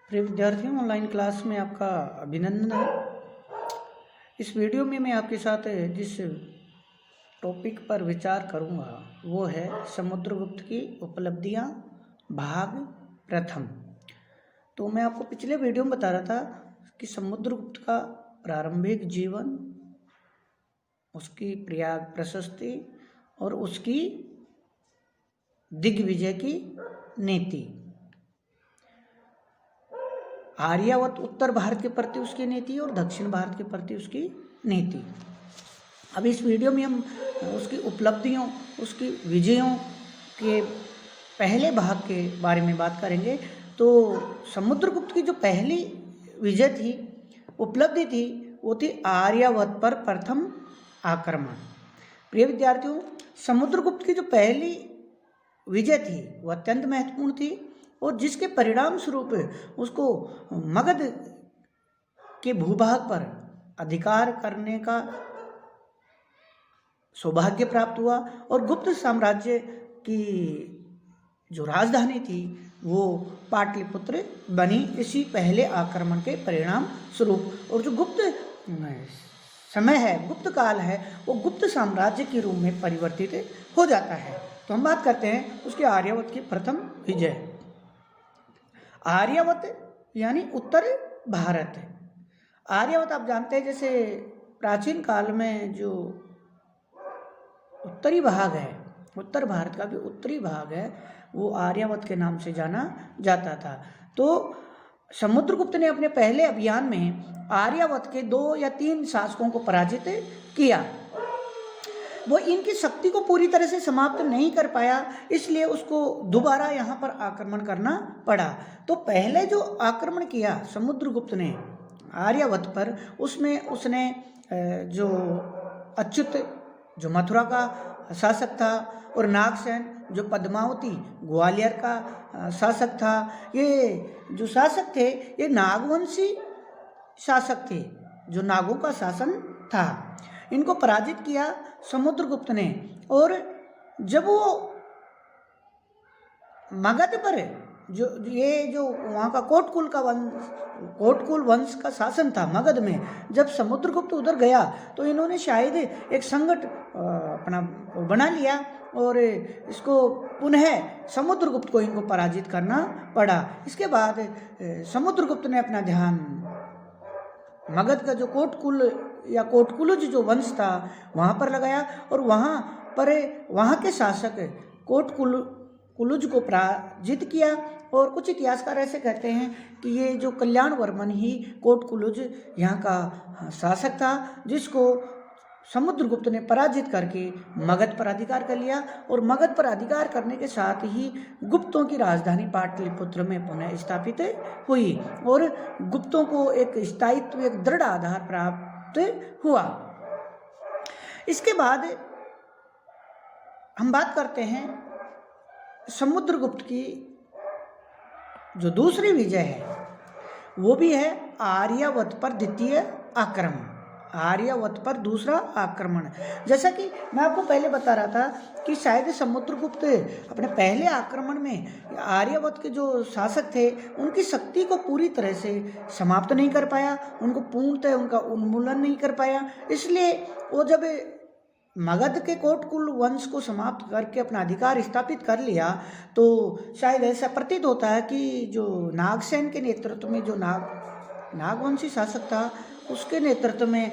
प्रिय विद्यार्थियों, online class में आपका अभिनंदन है। इस वीडियो में मैं आपके साथ जिस टॉपिक पर विचार करूंगा वो है समुद्रगुप्त की उपलब्धियां भाग प्रथम। तो मैं आपको पिछले वीडियो में बता रहा था कि समुद्रगुप्त का प्रारंभिक जीवन, उसकी प्रयाग प्रशस्ति और उसकी दिग्विजय की नीति। आर्यावर्त उत्तर भारत के प्रति उसकी नीति और दक्षिण भारत के प्रति उसकी नीति। अब इस वीडियो में हम उसकी उपलब्धियों, उसकी विजयों के पहले भाग के बारे में बात करेंगे। तो समुद्रगुप्त की जो पहली विजय थी, उपलब्धि थी, वो थी आर्यावर्त पर प्रथम आक्रमण। प्रिय विद्यार्थियों, समुद्रगुप्त की जो पहली विजय थी वह अत्यंत महत्वपूर्ण थी और जिसके परिणाम स्वरूप उसको मगध के भूभाग पर अधिकार करने का सौभाग्य प्राप्त हुआ और गुप्त साम्राज्य की जो राजधानी थी वो पाटलिपुत्र बनी इसी पहले आक्रमण के परिणाम स्वरूप। और जो गुप्त समय है, गुप्त काल है, वो गुप्त साम्राज्य के रूप में परिवर्तित हो जाता है। तो हम बात करते हैं उसके आर्यावर्त की प्रथम विजय। आर्यावर्त यानी उत्तर भारत। आर्यावर्त आप जानते हैं, जैसे प्राचीन काल में जो उत्तरी भाग है, उत्तर भारत का भी उत्तरी भाग है, वो आर्यावर्त के नाम से जाना जाता था। तो समुद्रगुप्त ने अपने पहले अभियान में आर्यावर्त के 2 या 3 शासकों को पराजित किया। वो इनकी शक्ति को पूरी तरह से समाप्त नहीं कर पाया, इसलिए उसको दोबारा यहाँ पर आक्रमण करना पड़ा। तो पहले जो आक्रमण किया समुद्रगुप्त ने आर्यावर्त पर, उसमें उसने जो अच्युत जो मथुरा का शासक था और नागसेन जो पद्मावती ग्वालियर का शासक था, ये जो शासक थे ये नागवंशी शासक थे, जो नागों का शासन था। इनको पराजित किया समुद्रगुप्त ने। और जब वो मगध पर जो वहाँ का कोटकुल वंश का शासन था मगध में, जब समुद्रगुप्त उधर गया तो इन्होंने शायद एक संकट अपना बना लिया और इसको पुनः समुद्रगुप्त को इनको पराजित करना पड़ा। इसके बाद समुद्रगुप्त ने अपना ध्यान मगध का जो कोटकुलज जो वंश था वहाँ पर लगाया और वहाँ के शासक कोटकुलज को पराजित किया। और कुछ इतिहासकार ऐसे कहते हैं कि ये जो कल्याण वर्मन ही कोटकुलज यहाँ का शासक था, जिसको समुद्रगुप्त ने पराजित करके मगध पर अधिकार कर लिया। और मगध पर अधिकार करने के साथ ही गुप्तों की राजधानी पाटलिपुत्र में पुनः स्थापित हुई और गुप्तों को एक स्थायित्व, एक दृढ़ आधार प्राप्त हुआ। इसके बाद हम बात करते हैं समुद्रगुप्त की जो दूसरी विजय है, वो भी है आर्यावर्त पर द्वितीय आक्रमण। आर्यावर्त पर दूसरा आक्रमण। जैसा कि मैं आपको पहले बता रहा था कि शायद समुद्रगुप्त अपने पहले आक्रमण में आर्यावर्त के जो शासक थे उनकी शक्ति को पूरी तरह से समाप्त नहीं कर पाया, उनको पूर्णतः उनका उन्मूलन नहीं कर पाया। इसलिए वो जब मगध के कोटकुल वंश को समाप्त करके अपना अधिकार स्थापित कर लिया, तो शायद ऐसा प्रतीत होता है कि जो नागसेन के नेतृत्व में जो नागवंशी शासक था, उसके नेतृत्व में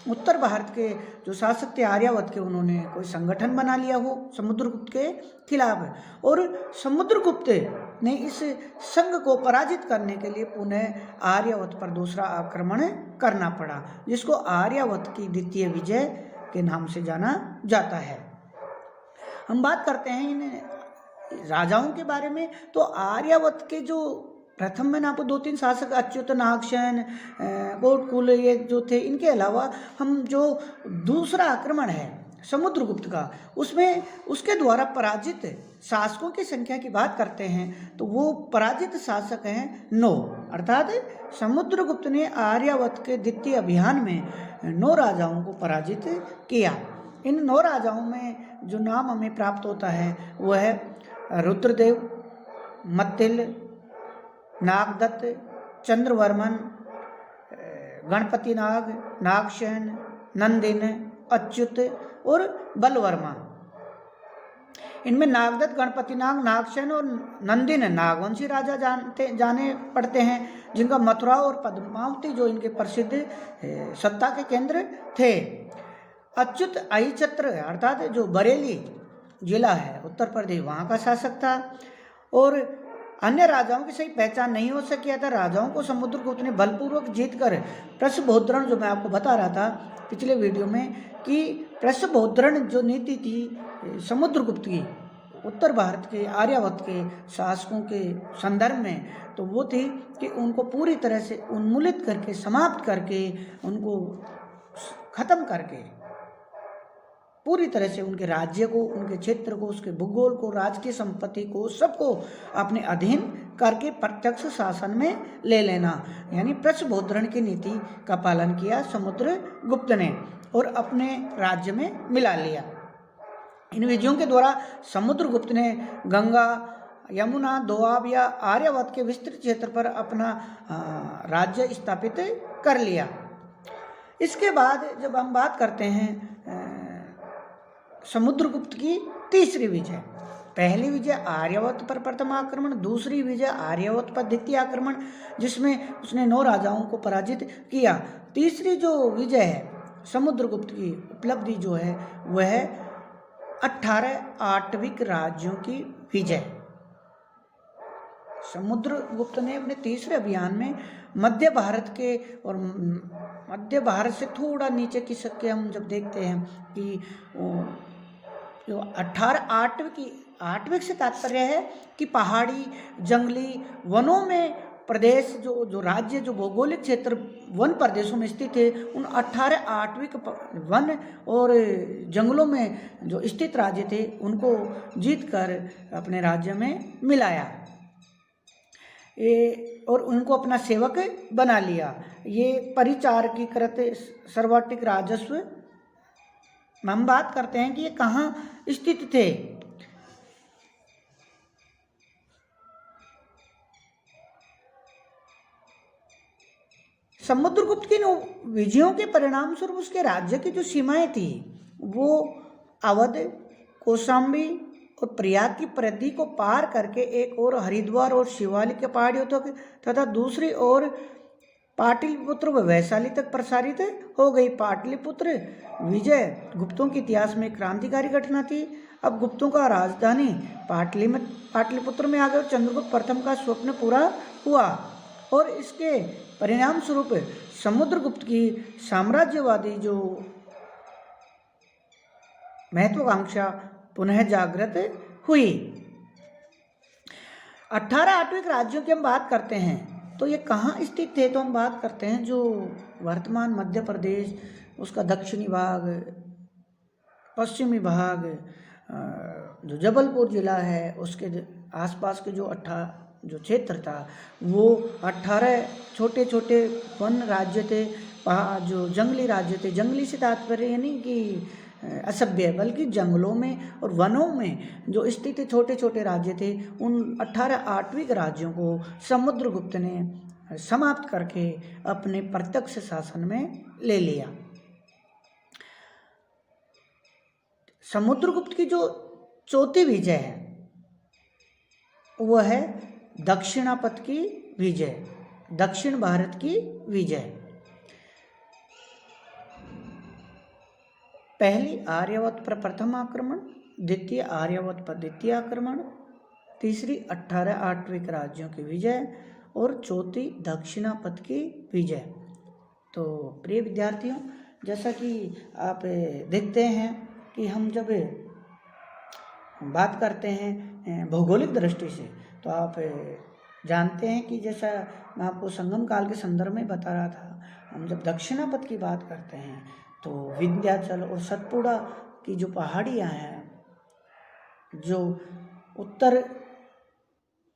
उत्तर भारत के जो शासक थे आर्यावर्त के, उन्होंने कोई संगठन बना लिया हो समुद्रगुप्त के खिलाफ। और समुद्रगुप्त ने इस संघ को पराजित करने के लिए पुनः आर्यावर्त पर दूसरा आक्रमण करना पड़ा, जिसको आर्यावर्त की द्वितीय विजय के नाम से जाना जाता है। हम बात करते हैं इन राजाओं के बारे में। तो आर्यावर्त के जो प्रथम, मैंने आपको 2-3 शासक अच्युत, नागसेन, कोटकुल ये जो थे, इनके अलावा हम जो दूसरा आक्रमण है समुद्रगुप्त का, उसमें उसके द्वारा पराजित शासकों की संख्या की बात करते हैं तो वो पराजित शासक हैं 9। अर्थात समुद्रगुप्त ने आर्यावर्त के द्वितीय अभियान में 9 राजाओं को पराजित किया। इन 9 राजाओं में जो नाम हमें प्राप्त होता है वो है रुद्रदेव, मत्तिल, नागदत्त, चंद्रवर्मन, गणपति नाग, नागसेन, नंदिन, अच्युत और बलवर्मा। इनमें नागदत्त, गणपति नाग, नागसेन और नंदिन नागवंशी राजा जाने पड़ते हैं, जिनका मथुरा और पद्मावती जो इनके प्रसिद्ध सत्ता के केंद्र थे। अच्युत अहिछत्र अर्थात जो बरेली जिला है उत्तर प्रदेश, वहाँ का शासक था। और अन्य राजाओं की सही पहचान नहीं हो सकी था। राजाओं को समुद्रगुप्त ने बलपूर्वक जीतकर प्रसभोद्रण, जो मैं आपको बता रहा था पिछले वीडियो में कि प्रसभोद्रण जो नीति थी समुद्रगुप्त की उत्तर भारत के आर्यावर्त के शासकों के संदर्भ में, तो वो थी कि उनको पूरी तरह से उन्मूलित करके, समाप्त करके, उनको खत्म करके, पूरी तरह से उनके राज्य को, उनके क्षेत्र को, उसके भूगोल को, राजकीय संपत्ति को, सबको अपने अधीन करके प्रत्यक्ष शासन में ले लेना, यानी प्रसभोद्रण की नीति का पालन किया समुद्रगुप्त ने और अपने राज्य में मिला लिया। इन विधियों के द्वारा समुद्रगुप्त ने गंगा, यमुना, दोआब या आर्यावर्त के विस्तृत क्षेत्र पर अपना राज्य स्थापित कर लिया। इसके बाद जब हम बात करते हैं समुद्रगुप्त की तीसरी विजय, पहली विजय आर्यावर्त पर प्रथम आक्रमण, दूसरी विजय आर्यावर्त पर द्वितीय आक्रमण, जिसमें उसने 9 राजाओं को पराजित किया। तीसरी जो विजय है समुद्रगुप्त की उपलब्धि जो है वह है 18 आटविक राज्यों की विजय। समुद्रगुप्त ने अपने तीसरे अभियान में मध्य भारत के और मध्य भारत से थोड़ा नीचे की शक्ति हम जब देखते हैं कि जो 18 आटविक से तात्पर्य है कि पहाड़ी, जंगली, वनों में प्रदेश, जो राज्य, जो भौगोलिक क्षेत्र वन प्रदेशों में स्थित थे, उन 18 आटविक वन और जंगलों में जो स्थित राज्य थे उनको जीतकर अपने राज्य में मिलाया और उनको अपना सेवक बना लिया। ये परिचारकीकृत सर्वाधिक राजस्व, हम बात करते हैं कि ये कहाँ स्थित थे। समुद्रगुप्त की विजयों के परिणाम स्वरूप उसके राज्य की जो सीमाएं थी वो अवध, कौशाम्बी और प्रयाग की परिधि को पार करके एक और हरिद्वार और शिवालिक के पहाड़ियों तक तथा दूसरी ओर पाटलिपुत्र व वैशाली तक प्रसारित हो गई। पाटलिपुत्र विजय गुप्तों के इतिहास में क्रांतिकारी घटना थी। अब गुप्तों का राजधानी पाटलिपुत्र में आ गया और चंद्रगुप्त प्रथम का स्वप्न पूरा हुआ और इसके परिणाम स्वरूप समुद्रगुप्त की साम्राज्यवादी जो महत्वाकांक्षा पुनः जागृत हुई। 18 आटविक राज्यों की हम बात करते हैं तो ये कहाँ स्थित थे, तो हम बात करते हैं जो वर्तमान मध्य प्रदेश, उसका दक्षिणी भाग, पश्चिमी भाग, जो जबलपुर जिला है उसके आसपास के जो क्षेत्र था वो 18 छोटे छोटे वन राज्य थे, जो जंगली राज्य थे। जंगली से तात्पर्य यानी कि असभ्य, बल्कि जंगलों में और वनों में जो स्थित छोटे छोटे राज्य थे, उन 18 आटविक राज्यों को समुद्रगुप्त ने समाप्त करके अपने प्रत्यक्ष शासन में ले लिया। समुद्रगुप्त की जो चौथी विजय है वह है दक्षिणापथ की विजय, दक्षिण भारत की विजय। पहली आर्यावर्त पर प्रथम आक्रमण, द्वितीय आर्यावर्त पर द्वितीय आक्रमण, तीसरी 18 आटविक राज्यों की विजय और चौथी दक्षिणापथ की विजय। तो प्रिय विद्यार्थियों, जैसा कि आप देखते हैं कि हम जब बात करते हैं भौगोलिक दृष्टि से, तो आप जानते हैं कि जैसा मैं आपको संगम काल के संदर्भ में बता रहा था, हम जब दक्षिणापथ की बात करते हैं तो विंध्याचल और सतपुड़ा की जो पहाड़ियाँ हैं, जो उत्तर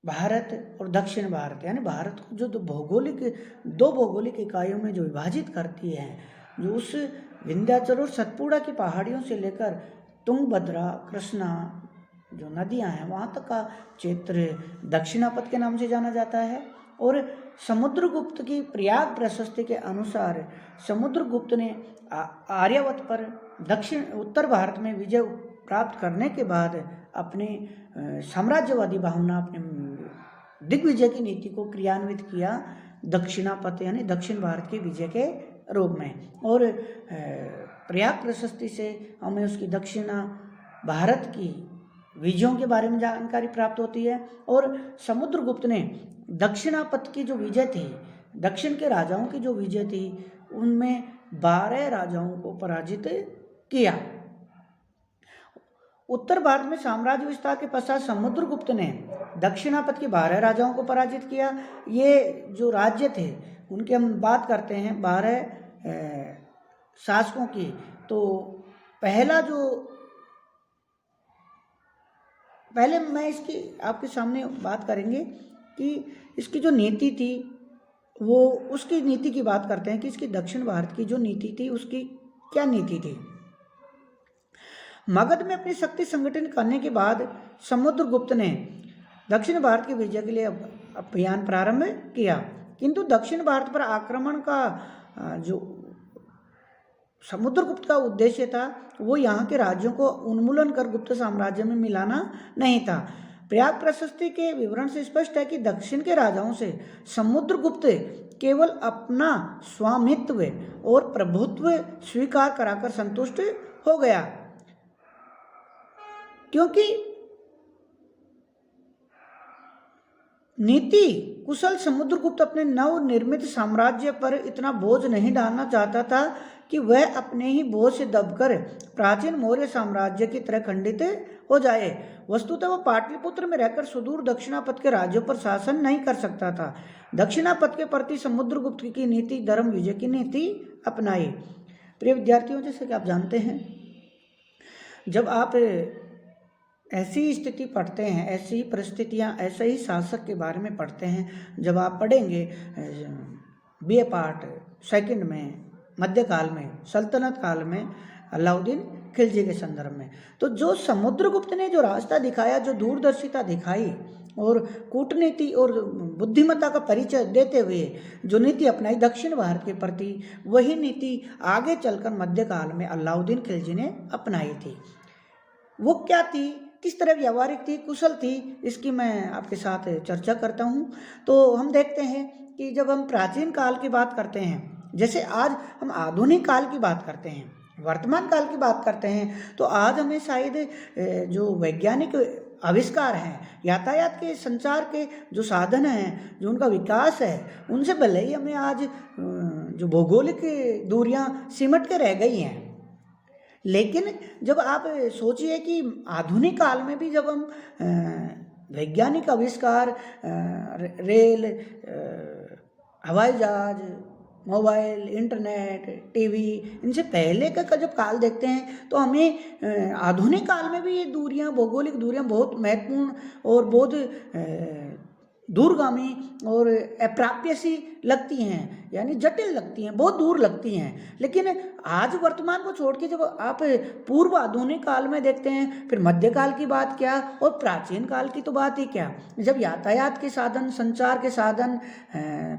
भारत और दक्षिण भारत यानी भारत को जो दो भौगोलिक इकाइयों में जो विभाजित करती है, जो उस विंध्याचल और सतपुड़ा की पहाड़ियों से लेकर तुंगभद्रा, कृष्णा जो नदियां हैं वहाँ तक का क्षेत्र दक्षिणापथ के नाम से जाना जाता है। और समुद्रगुप्त की प्रयाग प्रशस्ति के अनुसार समुद्रगुप्त ने आर्यावर्त पर दक्षिण उत्तर भारत में विजय प्राप्त करने के बाद अपने साम्राज्यवादी भावना, अपने दिग्विजय की नीति को क्रियान्वित किया दक्षिणापथ यानी दक्षिण भारत के विजय के रूप में। और प्रयाग प्रशस्ति से हमें उसकी दक्षिणा भारत की विजयों के बारे में जानकारी प्राप्त होती है। और समुद्रगुप्त ने दक्षिणापथ की जो विजय थी, दक्षिण के राजाओं की जो विजय थी, उनमें 12 राजाओं को पराजित किया। उत्तर भारत में साम्राज्य विस्तार के पश्चात समुद्रगुप्त ने दक्षिणापथ के 12 राजाओं को पराजित किया। ये जो राज्य थे उनकी हम बात करते हैं 12 शासकों की। तो पहले मैं इसकी आपके सामने बात करेंगे कि इसकी जो नीति थी वो उसकी नीति की बात करते हैं कि इसकी दक्षिण भारत की जो नीति थी उसकी क्या नीति थी। मगध में अपनी शक्ति संगठन करने के बाद समुद्रगुप्त ने दक्षिण भारत के विजय के लिए अभियान प्रारंभ किया, किंतु दक्षिण भारत पर आक्रमण का जो समुद्रगुप्त का उद्देश्य था वो यहाँ के राज्यों को उन्मूलन कर गुप्त साम्राज्य में मिलाना नहीं था। प्रयाग प्रशस्ति के विवरण से स्पष्ट है कि दक्षिण के राजाओं से समुद्रगुप्त केवल अपना स्वामित्व और प्रभुत्व स्वीकार कराकर संतुष्ट हो गया, क्योंकि नीति कुशल समुद्रगुप्त अपने नव निर्मित साम्राज्य पर इतना बोझ नहीं डालना चाहता था कि वह अपने ही बोझ से दबकर प्राचीन मौर्य साम्राज्य की तरह खंडित हो जाए। वस्तुतः वह पाटलिपुत्र में रहकर सुदूर दक्षिणापथ के राज्यों पर शासन नहीं कर सकता था। दक्षिणापथ के प्रति समुद्रगुप्त की नीति धर्म विजय की नीति अपनाई। प्रिय विद्यार्थियों, जैसे कि आप जानते हैं, जब आप ऐसी स्थिति पढ़ते हैं, ऐसी परिस्थितियाँ, ऐसे ही शासक के बारे में पढ़ते हैं, जब आप पढ़ेंगे BA पार्ट सेकंड में, मध्यकाल में, सल्तनत काल में, अलाउद्दीन खिलजी के संदर्भ में, तो जो समुद्रगुप्त ने जो रास्ता दिखाया, जो दूरदर्शिता दिखाई और कूटनीति और बुद्धिमत्ता का परिचय देते हुए जो नीति अपनाई दक्षिण भारत के प्रति, वही नीति आगे चलकर मध्यकाल में अलाउद्दीन खिलजी ने अपनाई थी। वो क्या थी, किस तरह व्यवहारिक थी, कुशल थी, इसकी मैं आपके साथ चर्चा करता हूँ। तो हम देखते हैं कि जब हम प्राचीन काल की बात करते हैं, जैसे आज हम आधुनिक काल की बात करते हैं, वर्तमान काल की बात करते हैं, तो आज हमें शायद जो वैज्ञानिक आविष्कार हैं, यातायात के, संचार के जो साधन हैं, जो उनका विकास है, उनसे भले ही हमें आज जो भौगोलिक दूरियां सिमट के रह गई हैं, लेकिन जब आप सोचिए कि आधुनिक काल में भी जब हम वैज्ञानिक आविष्कार, रेल, हवाई जहाज, मोबाइल, इंटरनेट, टीवी, इनसे पहले का जब काल देखते हैं तो हमें आधुनिक काल में भी ये दूरियां, भौगोलिक दूरियां बहुत महत्वपूर्ण और बहुत दूरगामी और अप्राप्य सी लगती हैं, यानी जटिल लगती हैं, बहुत दूर लगती हैं। लेकिन आज वर्तमान को छोड़ के जब आप पूर्व आधुनिक काल में देखते हैं, फिर मध्यकाल की बात क्या और प्राचीन काल की तो बात ही क्या, जब यातायात के साधन, संचार के साधन,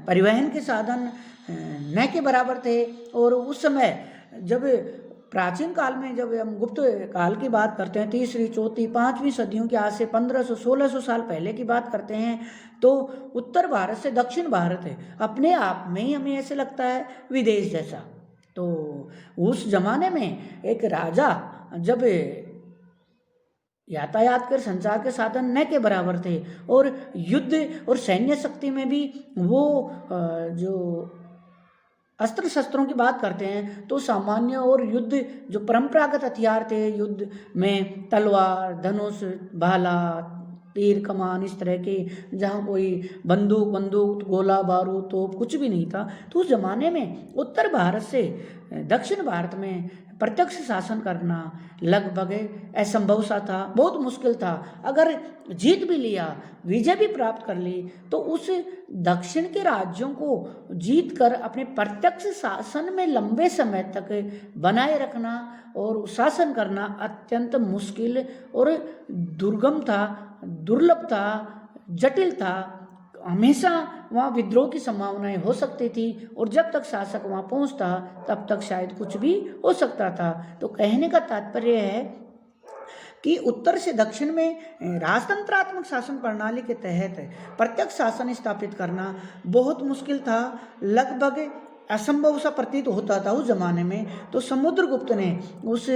परिवहन के साधन न के बराबर थे। और उस समय जब प्राचीन काल में, जब हम गुप्त काल की बात करते हैं, 3वीं, 4वीं, 5वीं सदियों के, आज से 1500-1600 साल पहले की बात करते हैं, तो उत्तर भारत से दक्षिण भारत अपने आप में ही हमें ऐसे लगता है विदेश जैसा। तो उस जमाने में एक राजा जब यातायात के, संचार के साधन न के बराबर थे और युद्ध और सैन्य शक्ति में भी वो जो अस्त्र शस्त्रों की बात करते हैं तो सामान्य और युद्ध जो परंपरागत हथियार थे युद्ध में, तलवार, धनुष, भाला, तीर, कमान, इस तरह के, जहाँ कोई बंदूक, गोला बारूद, तोप कुछ भी नहीं था। तो उस जमाने में उत्तर भारत से दक्षिण भारत में प्रत्यक्ष शासन करना लगभग असंभव सा था, बहुत मुश्किल था। अगर जीत भी लिया, विजय भी प्राप्त कर ली, तो उस दक्षिण के राज्यों को जीत कर अपने प्रत्यक्ष शासन में लंबे समय तक बनाए रखना और शासन करना अत्यंत मुश्किल और दुर्गम था, दुर्लभ था, जटिल था। हमेशा वहाँ विद्रोह की संभावनाएं हो सकती थी और जब तक शासक वहाँ पहुँचता तब तक शायद कुछ भी हो सकता था। तो कहने का तात्पर्य है कि उत्तर से दक्षिण में राजतंत्रात्मक शासन प्रणाली के तहत प्रत्यक्ष शासन स्थापित करना बहुत मुश्किल था, लगभग असंभव सा प्रतीत होता था उस जमाने में। तो समुद्रगुप्त ने उस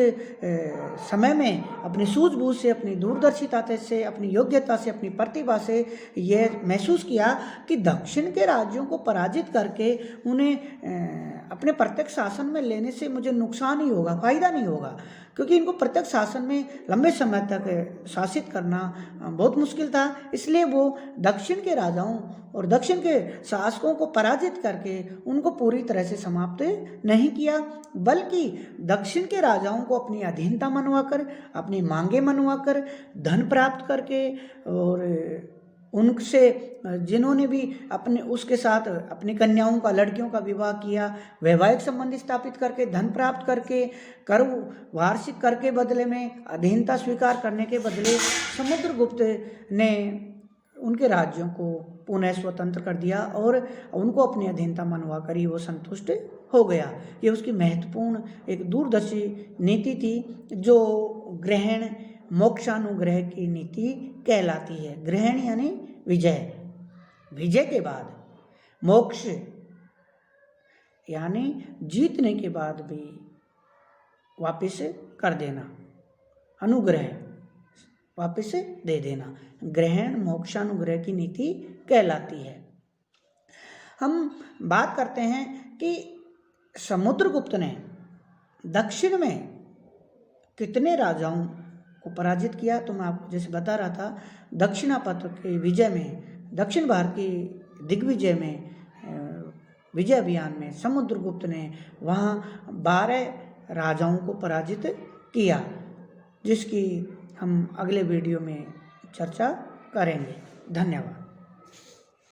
समय में अपनी सूझबूझ से, अपनी दूरदर्शिता से, अपनी योग्यता से, अपनी प्रतिभा से यह महसूस किया कि दक्षिण के राज्यों को पराजित करके उन्हें अपने प्रत्यक्ष शासन में लेने से मुझे नुकसान ही होगा, फायदा नहीं होगा, क्योंकि इनको प्रत्यक्ष शासन में लंबे समय तक शासित करना बहुत मुश्किल था। इसलिए वो दक्षिण के राजाओं और दक्षिण के शासकों को पराजित करके उनको पूरी तरह से समाप्त नहीं किया, बल्कि दक्षिण के राजाओं को अपनी अधीनता मनवाकर, अपनी मांगे मनवाकर, धन प्राप्त करके और उनसे जिन्होंने भी अपने उसके साथ अपनी कन्याओं का, लड़कियों का विवाह किया, वैवाहिक संबंध स्थापित करके, धन प्राप्त करके, कर वार्षिक कर के बदले में, अधीनता स्वीकार करने के बदले समुद्रगुप्त ने उनके राज्यों को पुनः स्वतंत्र कर दिया और उनको अपनी अधीनता मनवा कर ही वो संतुष्ट हो गया। ये उसकी महत्वपूर्ण एक दूरदर्शी नीति थी जो ग्रहण मोक्षानुग्रह की नीति कहलाती है। ग्रहण यानी विजय, विजय के बाद मोक्ष यानी जीतने के बाद भी वापस कर देना, अनुग्रह वापस दे देना, ग्रहण मोक्षानुग्रह की नीति कहलाती है। हम बात करते हैं कि समुद्रगुप्त ने दक्षिण में कितने राजाओं को पराजित किया। तो मैं आपको जैसे बता रहा था, दक्षिणापथ के विजय में, दक्षिण भारत की दिग्विजय में, विजय अभियान में समुद्रगुप्त ने वहाँ 12 राजाओं को पराजित किया, जिसकी हम अगले वीडियो में चर्चा करेंगे। धन्यवाद।